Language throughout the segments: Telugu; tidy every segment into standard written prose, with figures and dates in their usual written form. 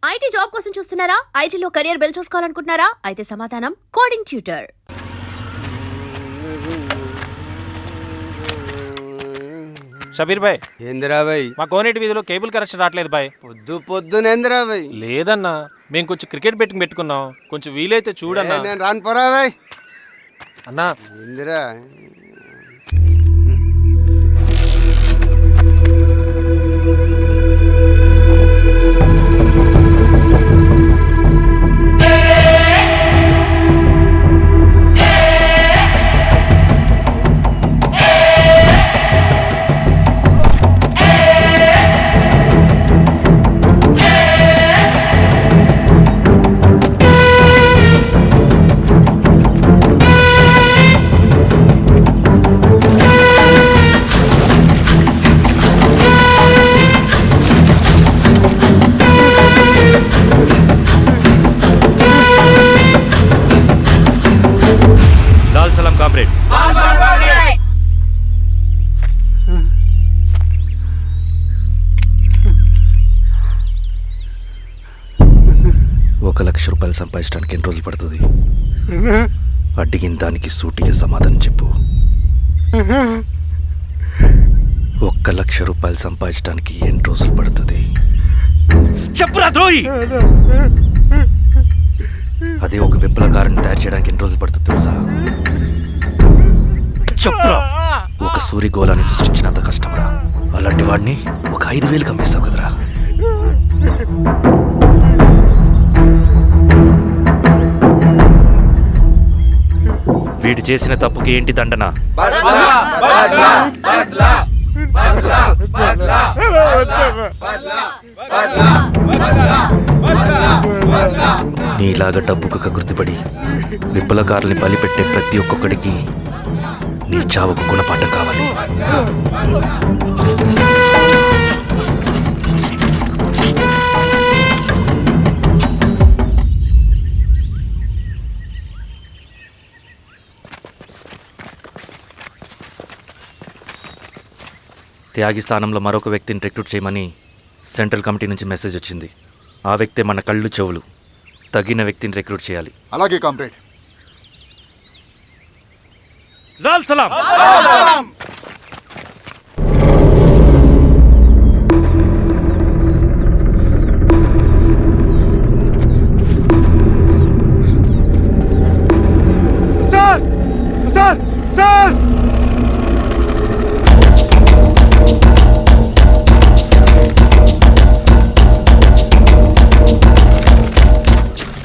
ఐటీ జాబ్ కోసం చూస్తున్నారా? ఐటీలో కెరియర్ బిల్డ్ చూసుకోవాలనుకుంటున్నారా? అయితే సమాధానం కోడింగ్ ట్యూటర్. షబీర్ భాయ్, ఏందిరా భాయ్? మా కోనేటి వీధిలో కేబుల్ కనెక్షన్ రావట్లేదు భాయ్. పొద్దునేందిరా భాయ్? లేదన్నా, మేము కొంచెం క్రికెట్ బెట్టింగ్ పెట్టుకున్నాం, కొంచెం వీలైతే చూడన్నా. నేను రాను పోరా భాయ్. అన్నా ఏందిరా? లాల్ సలాం కామ్రేడ్స్. ₹1,00,000 సంపాదించడానికి ఎన్ని రోజులు పడుతుంది? అడిగిన దానికి సూటిగా సమాధానం చెప్పు. ₹1,00,000 సంపాదించడానికి ఎన్ని రోజులు పడుతుంది? చెప్పురా ద్రోహి. అదే ఒక విప్లవకారుని తయారు చేయడానికి ఎన్ని రోజులు పడుతుంది తెలుసా? చెప్పురా. ఒక సూర్యగోళాన్ని సృష్టించినంత కష్టంరా. అలాంటి వాడిని ఒక 5,000 అమ్మేస్తావు కదరా. వీడు చేసిన తప్పుకి ఏంటి దండన? నీలాగా డబ్బుకు కకృతిపడి విప్లవకారుల్ని బలిపెట్టే ప్రతి ఒక్కొక్కడికి నీ చావుకు గుణపాఠం కావాలి. త్యాగి స్థానంలో మరొక వ్యక్తిని రిక్రూట్ చేయమని సెంట్రల్ కమిటీ నుంచి మెసేజ్ వచ్చింది. ఆ వ్యక్తే మన కళ్ళు చెవులు. తగిన వ్యక్తిని రిక్రూట్ చేయాలి. అలాగే కామ్రేడ్. లాల్ సలాం. సార్ సార్ సార్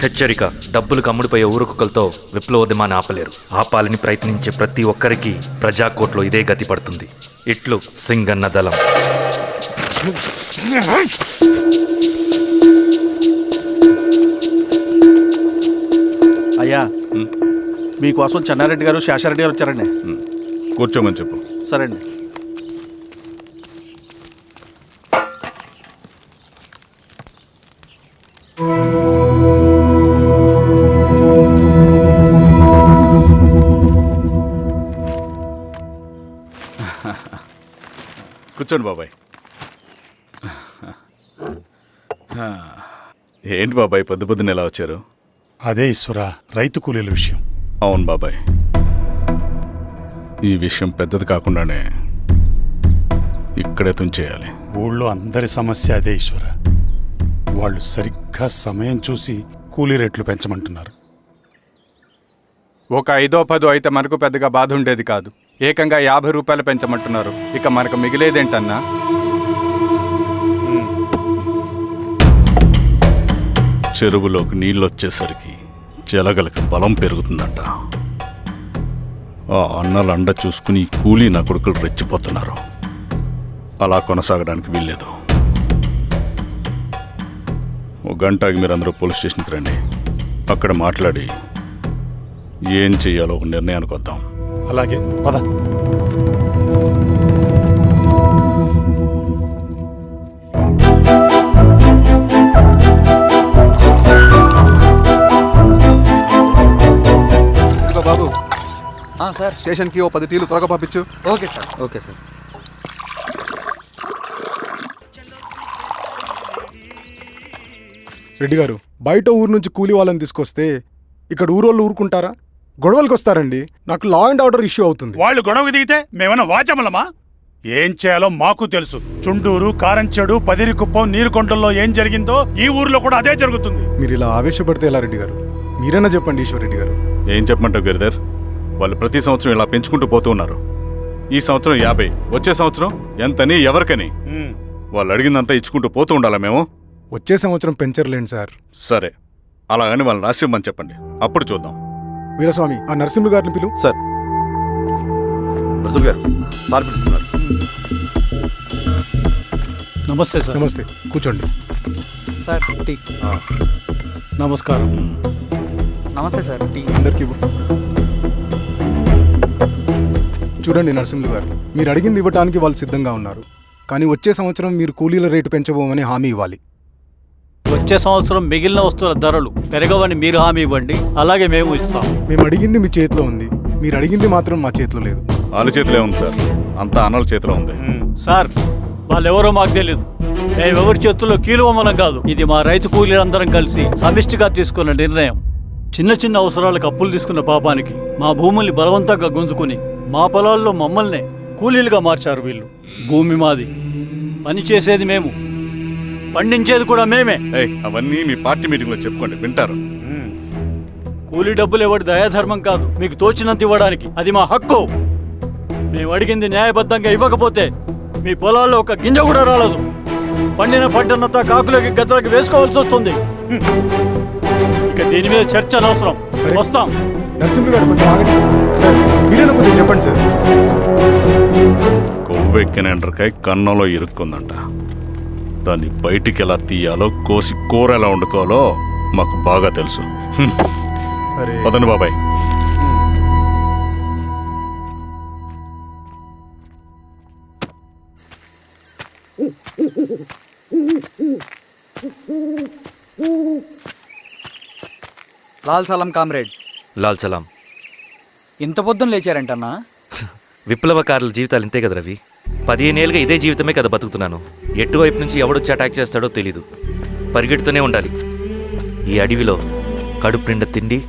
హెచ్చరిక. డబ్బులకు అమ్ముడిపోయే ఊరుకుక్కలతో విప్లవోద్యమాన్ని ఆపలేరు. ఆపాలని ప్రయత్నించే ప్రతి ఒక్కరికి ప్రజాకోట్లో ఇదే గతి పడుతుంది. ఇట్లు సింగన్న దళం. అయ్యా, మీకోసం చెన్నారెడ్డి గారు శేషారెడ్డి గారు వచ్చారండి. కూర్చోమని చెప్పు. సరే అండి. కూర్చోండి బాబాయ్. ఏంటి బాబాయ్ పొద్దున ఎలా వచ్చారు? అదే ఈశ్వరా, రైతు కూలీల విషయం. అవును బాబాయ్, ఈ విషయం పెద్దది కాకుండానే ఇక్కడే తుంచేయాలి. ఊళ్ళో అందరి సమస్య అదే ఈశ్వర. వాళ్ళు సరిగ్గా సమయం చూసి కూలీ రేట్లు పెంచమంటున్నారు. ఒక 5-10 అయితే మనకు పెద్దగా బాధ ఉండేది కాదు. ఏకంగా ₹50 పెంచమంటున్నారు. ఇక మనకు మిగిలేదేంటన్నా? చెరువులోకి నీళ్ళు వచ్చేసరికి జలగలకి బలం పెరుగుతుందంట. ఆ అన్నల అండ చూసుకుని కూలీ నా కొడుకులు రెచ్చిపోతున్నారు. అలా కొనసాగడానికి వీల్లేదు. ఒక గంటకి మీరందరూ పోలీస్ స్టేషన్కి రండి. అక్కడ మాట్లాడి ఏం చెయ్యాలో ఒక నిర్ణయానికి వద్దాం. అలాగే పద. బాబు, సార్, స్టేషన్కి ఓ 10 టీలు త్వరగా పంపించు. Okay sir. Okay sir. Reddy గారు, బయట ఊరు నుంచి కూలి వాళ్ళని తీసుకొస్తే ఇక్కడ ఊరోళ్ళు ఊరుకుంటారా? గొడవలకు వస్తారండి. నాకు లా అండ్ ఆర్డర్ ఇష్యూ అవుతుంది. వాళ్ళు గొడవకు దిగితే మేమన్నా వాచమలమా? ఏం చేయాలో మాకు తెలుసు. చుండూరు, కారంచెడు, పదిరికుప్పం, నీరుకొండల్లో ఏం జరిగిందో ఈ ఊర్లో కూడా అదే జరుగుతుంది. మీరు ఇలా ఆవేశపడితే ఎలా రెడ్డి గారు? మీరైనా చెప్పండి ఈశ్వర్ రెడ్డి గారు. ఏం చెప్పమంటావు గిరిధర్? వాళ్ళు ప్రతి సంవత్సరం ఇలా పెంచుకుంటూ పోతూ ఉన్నారు. ఈ సంవత్సరం 50, వచ్చే సంవత్సరం ఎంతని, ఎవరికని? వాళ్ళు అడిగిందంతా ఇచ్చుకుంటూ పోతూ ఉండాలా మేము? వచ్చే సంవత్సరం పెంచర్లేండి సార్. సరే, అలాగని వాళ్ళని రాసిమ్మని చెప్పండి, అప్పుడు చూద్దాం. వీరస్వామి, ఆ నరసింహ గారిని పిలు. సార్. రసూల్ గారు సార్ పిలుస్తున్నారు. నమస్తే సార్. నమస్తే, కూర్చోండి. Sir tea. నమస్కారం. నమస్తే సార్ టీ. అందరికీ చూడండి నరసింహులు గారు, మీరు అడిగింది ఇవ్వటానికి వాళ్ళు సిద్ధంగా ఉన్నారు. కానీ వచ్చే సంవత్సరం మీరు కూలీల రేటు పెంచబోమని హామీ ఇవ్వాలి. వచ్చే సంవత్సరం మిగిలిన వస్తువుల ధరలు పెరగవని మీరు హామీ ఇవ్వండి, అలాగే మేము ఇస్తాం. మేము అడిగింది మీ చేతిలో ఉంది, మీరు అడిగింది మాత్రం మా చేతిలో లేదు. వాళ్ళ చేతిలో ఉంది సార్, అంతా అన్నల చేతిలో ఉంది. సార్, వాళ్ళెవరో మాకు తెలియదు. మేమెవరి చేతుల్లో కీలువమనం కాదు. ఇది మా రైతు కూలీలందరం కలిసి సమిష్టిగా తీసుకున్న నిర్ణయం. చిన్న చిన్న అవసరాలకు అప్పులు తీసుకున్న పాపానికి మా భూముల్ని బలవంతంగా గుంజుకుని మా పొలాల్లో మమ్మల్నే కూలీలుగా మార్చారు వీళ్ళు. భూమి మాది, పని చేసేది మేము, పండించేది కూడా మేమే. అవన్నీ మీ పార్టీ మీటింగ్లో చెప్పుకోండి, వింటారు. కూలీ డబ్బులు ఇవ్వడం దయాధర్మం కాదు, మీకు తోచినంత ఇవ్వడానికి అది మా హక్కు. మేము అడిగింది న్యాయబద్ధంగా ఇవ్వకపోతే మీ పొలాల్లో ఒక గింజ కూడా రాలదు. పండిన పంటనంతా కాకులకి గద్దలకి వేసుకోవాల్సి వస్తుంది. ఇక దీని మీద చర్చ అనవసరం. వస్తాం. నరసింహులు గారు కొంచెం ఆగండి సార్, మీరైనా కొంచెం చెప్పండి సార్. కొవ్వెక్కిన ఎండ్రకాయ కన్నంలో ఇరుక్కుందంట. దాన్ని బయటికి ఎలా తీయాలో, కోసి కూర ఎలా వండుకోవాలో మాకు బాగా తెలుసు. అరే పదండి బాబాయ్. లాల్ సలాం కామ్రేడ్. లాల్ సలాం. ఇంత పొద్దున లేచారంటన్నా? విప్లవకారుల జీవితాలు ఇంతే కదా రవి. 15 ఏళ్ళుగా ఇదే జీవితమే కదా బతుకుతున్నాను. ఎటువైపు నుంచి ఎవడొచ్చి అటాక్ చేస్తాడో తెలీదు. పరిగెడుతూనే ఉండాలి. ఈ అడవిలో కడుపు నిండా తిండి,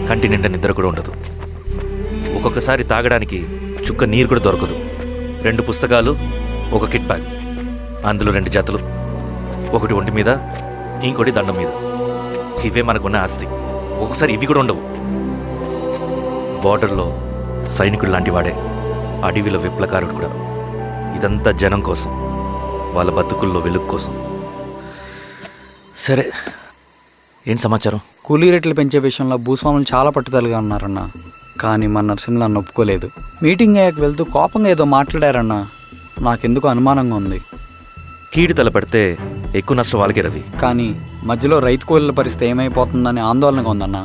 కంటి నిండా నిద్ర కూడా ఉండదు. ఒక్కొక్కసారి తాగడానికి చుక్క నీరు కూడా దొరకదు. 2 పుస్తకాలు, ఒక కిట్ బ్యాగ్, అందులో 2 జతలు, ఒకటి ఒంటి మీద, ఇంకోటి దండం మీద. ఇవే మనకున్న ఆస్తి. ఒక్కొక్కసారి ఇవి కూడా ఉండవు. బార్డర్లో సైనికుడు లాంటి వాడే, అడవిలో విప్లవకారుడు కూడా. ఇదంతా జనం కోసం, వాళ్ళ బతుకుల్లో వెలుగు కోసం. సరే, ఏం సమాచారం? కూలీ రేట్లు పెంచే విషయంలో భూస్వాములు చాలా పట్టుదలగా ఉన్నారన్నా. కానీ మా నరసింహులు నన్ను ఒప్పుకోలేదు. మీటింగ్ అయ్యాక వెళ్తూ కోపంగా ఏదో మాట్లాడారన్నా. నాకెందుకు అనుమానంగా ఉంది. కీడి తలపెడితే ఎక్కువ నష్టం వాళ్ళకే రవి. కానీ మధ్యలో రైతు కూలీల పరిస్థితి ఏమైపోతుందని ఆందోళనగా ఉందన్నా.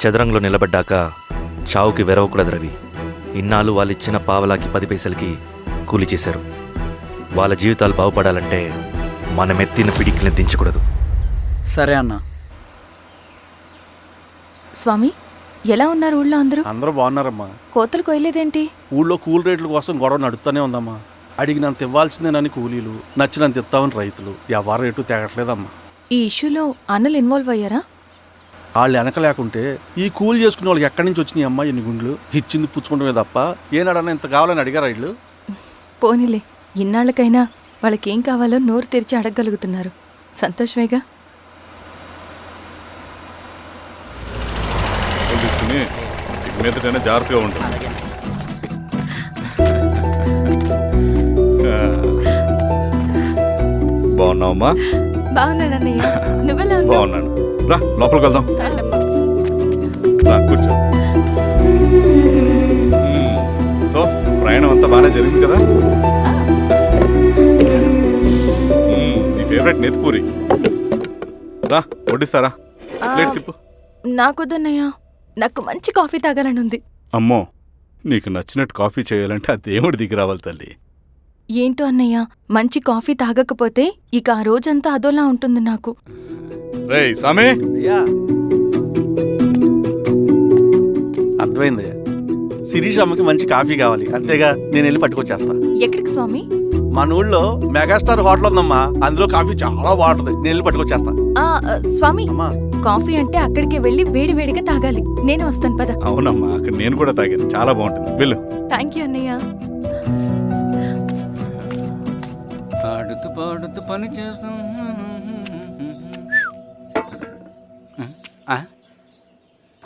చదరంగంలో నిలబడ్డాక చావుకి వెరవకూడదు రవి. ఇన్నాళ్ళు వాళ్ళు ఇచ్చిన పావలాకి 10 పైసలకి కూలి చేశారు. వాళ్ళ జీవితాలు బాగుపడాలంటే మనం ఎత్తిన పిడికిని దించకూడదు. సరే అన్నా. స్వామి, ఎలా ఉన్నారు ఊళ్ళో అందరూ? అందరూ బాగున్నారమ్మా. కోతలు కొయ్యలేదేంటి? ఊళ్ళో కూలి రేట్ల కోసం గొడవ నడుస్తూనే ఉందమ్మా. అడిగినంత ఇవ్వాల్సిందేనని కూలీలు, నచ్చినంత ఇస్తామని రైతులు. ఎవరు రేటు తేగట్లేదమ్మా. ఈ ఇష్యూలో అన్నలు ఇన్వాల్వ్ అయ్యారా? వాళ్ళు వెనక లేకుంటే ఈ కూలి చేసుకునే వాళ్ళకి ఎక్కడి నుంచి వచ్చినాయి అమ్మా ఎన్ని గుండ్లు? ఇచ్చింది పుచ్చుకుంటమే తప్ప ఏనాడన్నా ఇంత కావాలని అడిగారా వీళ్ళు? పోనీలే, ఇన్నాళ్ళకైనా వాళ్ళకేం కావాలో నోరు తెరిచి అడగగలుగుతున్నారు. సంతోషమేగా. తీసుకుని మీదటైనా జాగ్రత్తగా ఉంటుంది. బాగున్నావమ్మా? బాగున్నానన్నయ్య, నువ్వెలా ఉన్నావు? బాగున్నాను. రా లోపలికి వెళ్దాం. రా కూర్చో. సో ప్రయాణం అంతా బాగానే జరిగింది కదా? నీ ఫేవరెట్ నెత్తిపూరి. రా వడ్డిస్తారా? ప్లేట్ తిప్పు. నాకొద్దన్నయ్య, నాకు మంచి కాఫీ తాగాలని ఉంది. అమ్మో, నీకు నచ్చినట్టు కాఫీ చేయాలంటే ఆ దేవుడి దిగి రావాలి తల్లి. ఏంటో అన్నయ్య, మంచి కాఫీ తాగకపోతే ఇక ఆ రోజంతా అదోలా ఉంటుంది నాకు. రేయ్ సామి, అయ్యా అర్థమైందయ్యా. శిరీష్ అమ్మకి మంచి కాఫీ కావాలి, అంతేగా నేను వెళ్ళి పట్టుకొచ్చేస్తా. ఎక్కడికి స్వామి? మన ఊళ్ళో మెగాస్టార్ హోటల్ ఉందమ్మా, అందులో కాఫీ చాలా బాగుంటది. నేను వెళ్ళి పట్టుకొచ్చేస్తా. స్వామి, అమ్మా కాఫీ అంటే అక్కడికి వెళ్ళి వేడివేడిగా తాగాలి. నేను వస్తాను పద. అవునమ్మా, అక్కడ నేను కూడా తాగాను, చాలా బాగుంటుంది. వెళ్ళు. థ్యాంక్ యూ అన్నయ్య. ఆడుతూ పాడుతూ పని చేస్తాం.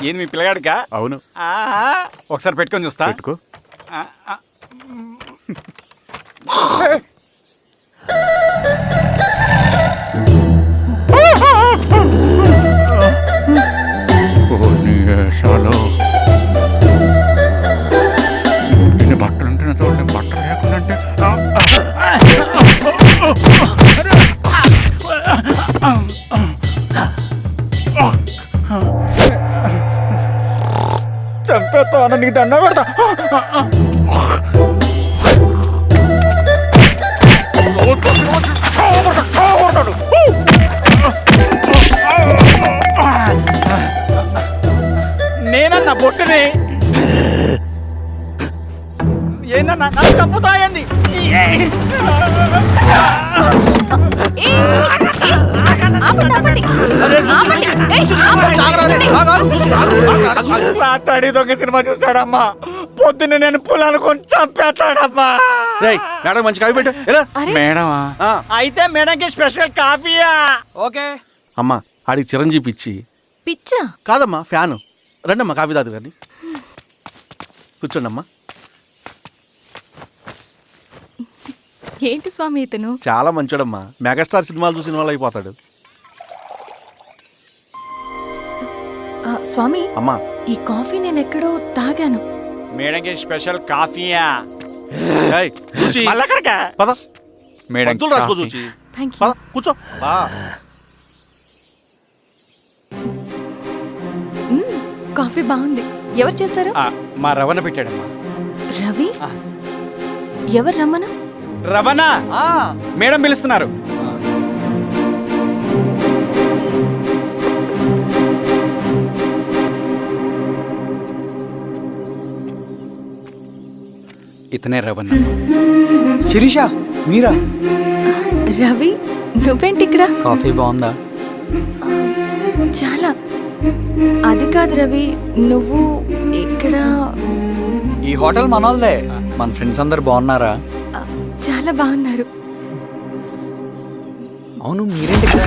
ఏంది మీ పిల్లగాడికా? అవును, ఒకసారి పెట్టుకొని చూస్తా. పెట్టుకో. బట్టలు అంటే బట్టలు లేకుంటే చంపేస్తా, నీకు దండ పెడతా. నేనన్నా బొట్టుని ఏందన్నా నాకు చంపుతా ఏంది? రాత్రి దొంగ సినిమా చూసాడమ్మా, పొద్దున్న నేను పొలాన్ని కొంచెం చంపేస్తాడమ్మా. మేడం మంచి కాఫీ పెట్టు. ఎలా మేడమా? అయితే మేడంకి స్పెషల్ కాఫీయా? ఓకే. అమ్మా ఆడికి చిరంజీవి పిచ్చి. పిచ్చా? కాదమ్మా, ఫ్యాను. రండమ్మా కాఫీ తాదు కానీ. కూర్చోండి అమ్మా. ఏంటి స్వామి ఇతను? చాలా మంచోడమ్మా, మెగాస్టార్ సినిమాలు చూసి సినిమాలు అయిపోతాడు. స్వామి, అమ్మా ఈ కాఫీ నేను ఎక్కడో తాగాను. మేడంకి స్పెషల్ కాఫీయా? ఏయ్, చూచి. మళ్ళా అక్కడికా? పద మేడం మందులు రాసుకో చూచి. Thank you. పద కూర్చో. కాఫీ బాగుంది. ఎవరు చేశారు? మా రవణ పెట్టాడమ్మా. రవి? ఎవరు రమ్మన? రవణ మేడం పిలుస్తున్నారు. ఇతనే రవణ. శిరీష, మీరా? రవి, నువ్వేంటి ఇక్కడ? కాఫీ బాగుందా? చాలా. అది కాదు రవి, నువ్వు ఇక్కడ. ఈ హోటల్ మనోల్దే. మన ఫ్రెండ్స్ అందరు బాగున్నారా? చాలా బాగున్నారు. అవును, మీరేంటి ఇక్కడ?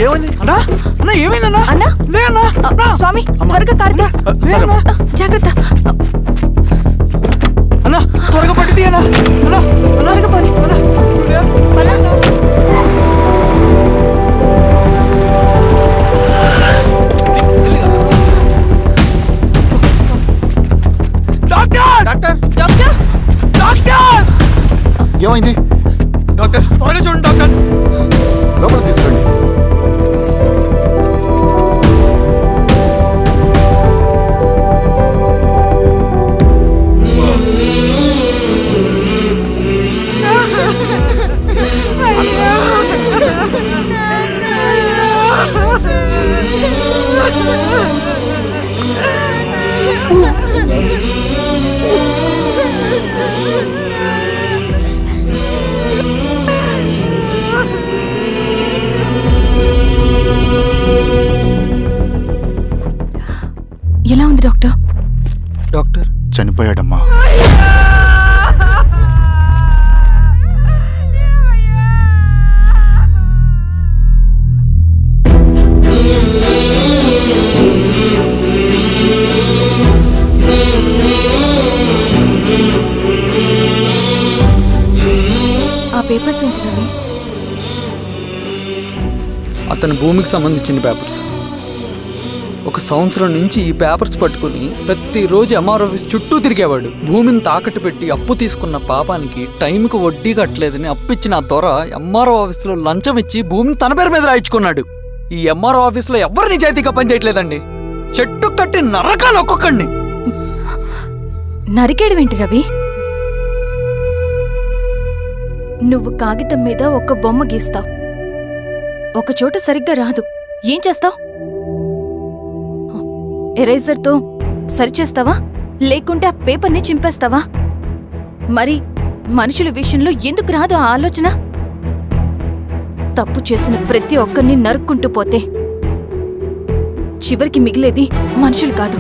ఏమని? అన్నా, అన్నా, ఏమైందన్నా? అన్నా, లే అన్నా. స్వామి త్వరగా కారుతా. జాగ్రత్త. అన్నా, త్వరగా పట్టిది అన్నా. అన్నా, త్వరగా పోనీ. Doctor doctor, doctor! ఏమైంది? డాక్టర్, త్వరగా చూడండి డాక్టర్. లోపల తీసుకురండి. ఎలా ఉంది డాక్టర్? డాక్టర్ చనిపోయాడమ్మా. ఆ పేపర్స్ ఏంటి రవి? అతని భూమికి సంబంధించిన పేపర్స్. ఒక సంవత్సరం నుంచి ఈ పేపర్స్ పట్టుకుని ప్రతిరోజు ఎంఆర్ ఆఫీస్ చుట్టూ తిరిగేవాడు. భూమిని తాకట్టు పెట్టి అప్పు తీసుకున్న పాపానికి టైంకి వడ్డీ కట్టలేదని అప్పిచ్చిన ఆ దొర ఎంఆర్ఓ ఆఫీస్లో లంచం ఇచ్చి భూమిని తన పేరు మీద రాయించుకున్నాడు. ఈ ఎంఆర్ఓ ఆఫీస్లో ఎవరు నిజాయితీగా పనిచేయట్లేదండి. చెట్టు కట్టి నరకాలు ఒక్కొక్కడిని. నరికేయడమేంటి రవి? నువ్వు కాగితం మీద ఒక బొమ్మ గీస్తావు, ఒక చోట సరిగ్గా రాదు, ఏం చేస్తావు? ఎరేజర్తో సరిచేస్తావా లేకుంటే ఆ పేపర్ని చింపేస్తావా? మరి మనుషుల విషయంలో ఎందుకు రాదు ఆ ఆలోచన? తప్పు చేసిన ప్రతి ఒక్కరిని నరుక్కుంటూ పోతే చివరికి మిగిలేది మనుషులు కాదు,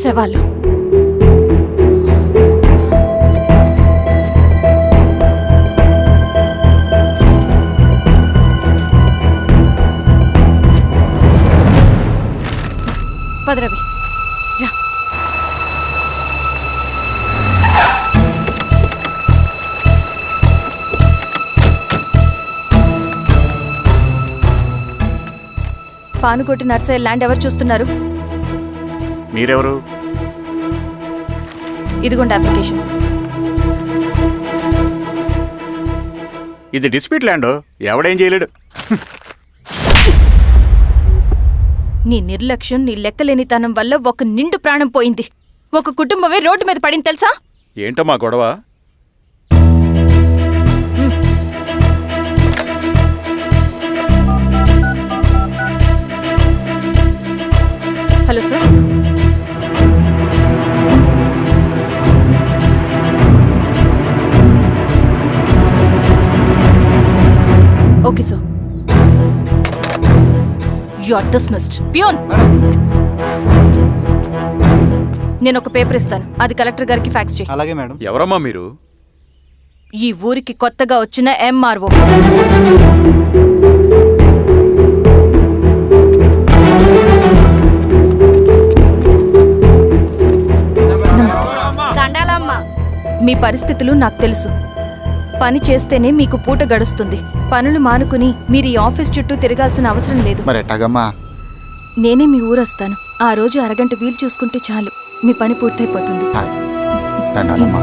శవాలు. పదరవి రా. పానుకోటి నర్సయ్య ల్యాండ్ ఎవరు చూస్తున్నారు? మీరెవరు? ఇదిగోండి అప్లికేషన్. ఇది డిస్ప్యూట్ ల్యాండ్, ఎవడేం చేయలేడు. నీ నిర్లక్ష్యం, నీ లెక్కలేనితనం వల్ల ఒక నిండు ప్రాణం పోయింది. ఒక కుటుంబమే రోడ్డు మీద పడింది తెలుసా? ఏంటో మా గొడవ? Hello sir. Okay sir. You are dismissed. Peon, నేను ఒక పేపర్ ఇస్తాను, అది కలెక్టర్ గారికి ఫ్యాక్స్ చేయి. అలాగే మేడం. ఎవరమ్మా మీరు? ఈ ఊరికి కొత్తగా వచ్చిన ఎంఆర్ఓ. మీ పరిస్థితులు నాకు తెలుసు. పని చేస్తేనే మీకు పూట గడుస్తుంది. పనులు మానుకుని మీరు ఈ ఆఫీస్ చుట్టూ తిరగాల్సిన అవసరం లేదు. మరి ఎట్టాగమ్మా? నేనే మీ ఊరొస్తాను. ఆ రోజు అరగంట వీలు చూసుకుంటే చాలు, మీ పని పూర్తయిపోతుంది. దండాలమ్మా.